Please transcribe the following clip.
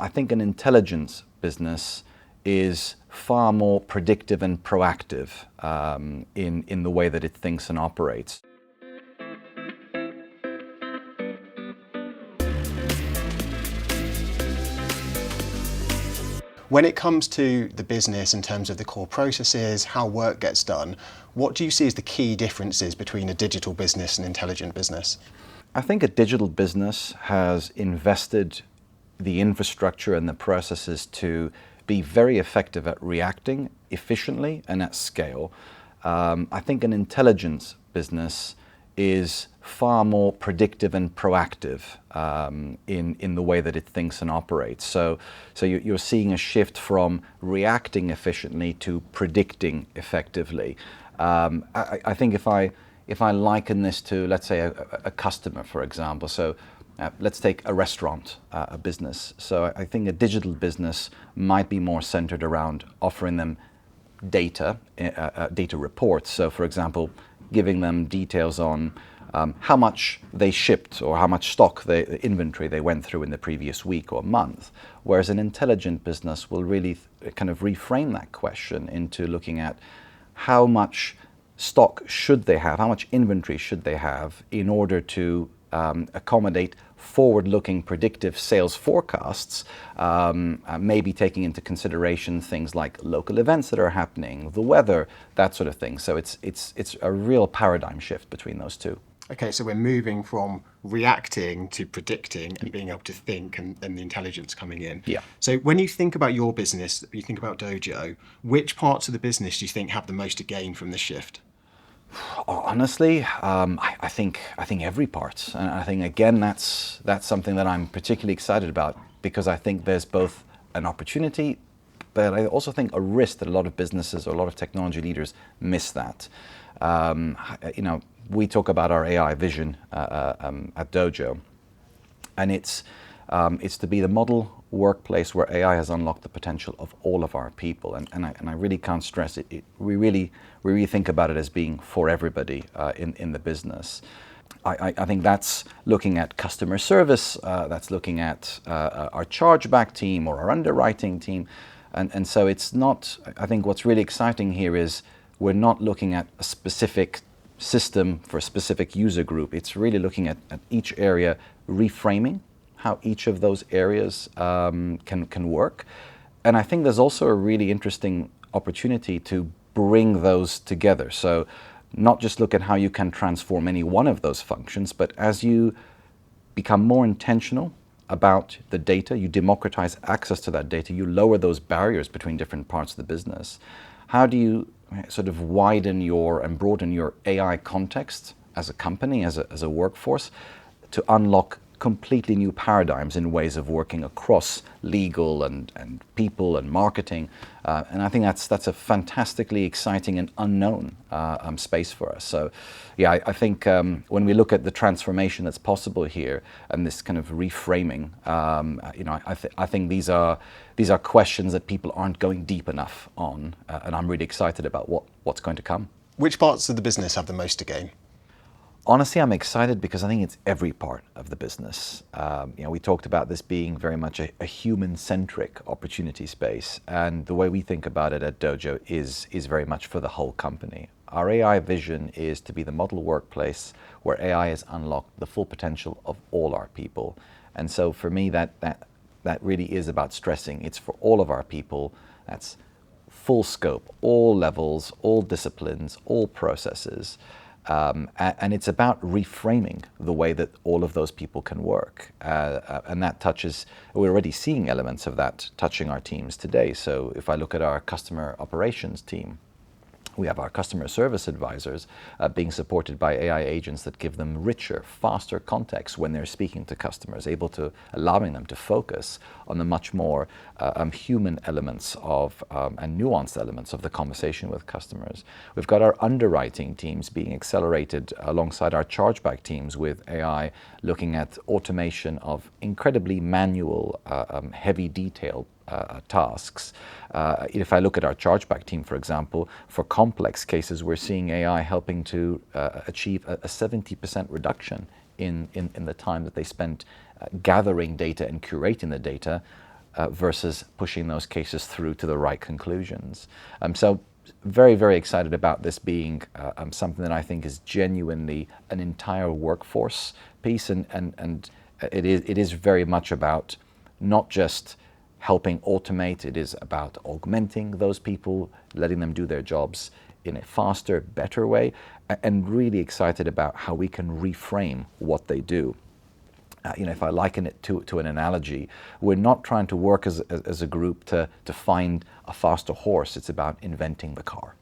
I think an intelligence business is far more predictive and proactive in the way that it thinks and operates. When it comes to the business in terms of the core processes, how work gets done, what do you see as the key differences between a digital business and intelligent business? I think a digital business has invested the infrastructure and the processes to be very effective at reacting efficiently and at scale. I think an intelligence business is far more predictive and proactive in the way that it thinks and operates. So you're seeing a shift from reacting efficiently to predicting effectively. I think if I liken this to, let's say, a customer, for example, so let's take a restaurant, a business. So I think a digital business might be more centered around offering them data reports. So for example, giving them details on how much they shipped or how much stock, the inventory they went through in the previous week or month. Whereas an intelligent business will really kind of reframe that question into looking at how much stock should they have, how much inventory should they have in order to accommodate forward-looking predictive sales forecasts, maybe taking into consideration things like local events that are happening, the weather, that sort of thing. So it's a real paradigm shift between those two. Okay, so we're moving from reacting to predicting and being able to think, and the intelligence coming in. Yeah. So when you think about your business, you think about Dojo, which parts of the business do you think have the most to gain from this shift? Honestly, I think every part, and I think again that's something that I'm particularly excited about, because I think there's both an opportunity, but I also think a risk that a lot of businesses or a lot of technology leaders miss that. We talk about our AI vision at Dojo, and it's to be the model workplace where AI has unlocked the potential of all of our people, and I really can't stress it. We really think about it as being for everybody in the business. I think that's looking at customer service, that's looking at our chargeback team or our underwriting team, and so it's not. I think what's really exciting here is we're not looking at a specific system for a specific user group. It's really looking at each area, reframing how each of those areas can work. And I think there's also a really interesting opportunity to bring those together. So not just look at how you can transform any one of those functions, but as you become more intentional about the data, you democratize access to that data, you lower those barriers between different parts of the business. How do you sort of widen and broaden your AI context as a company, as a workforce, to unlock completely new paradigms in ways of working across legal and people and marketing, and I think that's a fantastically exciting and unknown space for us. So, yeah, I think when we look at the transformation that's possible here and this kind of reframing, I think these are questions that people aren't going deep enough on, and I'm really excited about what's going to come. Which parts of the business have the most to gain? Honestly, I'm excited because I think it's every part of the business. We talked about this being very much a human-centric opportunity space, and the way we think about it at Dojo is very much for the whole company. Our AI vision is to be the model workplace where AI has unlocked the full potential of all our people. And so for me, that really is about stressing it's for all of our people. That's full scope, all levels, all disciplines, all processes. And it's about reframing the way that all of those people can work. And that touches, we're already seeing elements of that touching our teams today. So if I look at our customer operations team, we have our customer service advisors being supported by AI agents that give them richer, faster context when they're speaking to customers, allowing them to focus on the much more human elements and nuanced elements of the conversation with customers. We've got our underwriting teams being accelerated alongside our chargeback teams with AI, looking at automation of incredibly manual, heavy detail tasks. If I look at our chargeback team, for example, for complex cases, we're seeing AI helping to achieve a 70% reduction in the time that they spent gathering data and curating the data, versus pushing those cases through to the right conclusions. So very, very excited about this being something that I think is genuinely an entire workforce piece, and it is very much about not just helping automate, it is about augmenting those people, letting them do their jobs in a faster, better way, and really excited about how we can reframe what they do. If I liken it to an analogy, we're not trying to work as a group to find a faster horse. It's about inventing the car.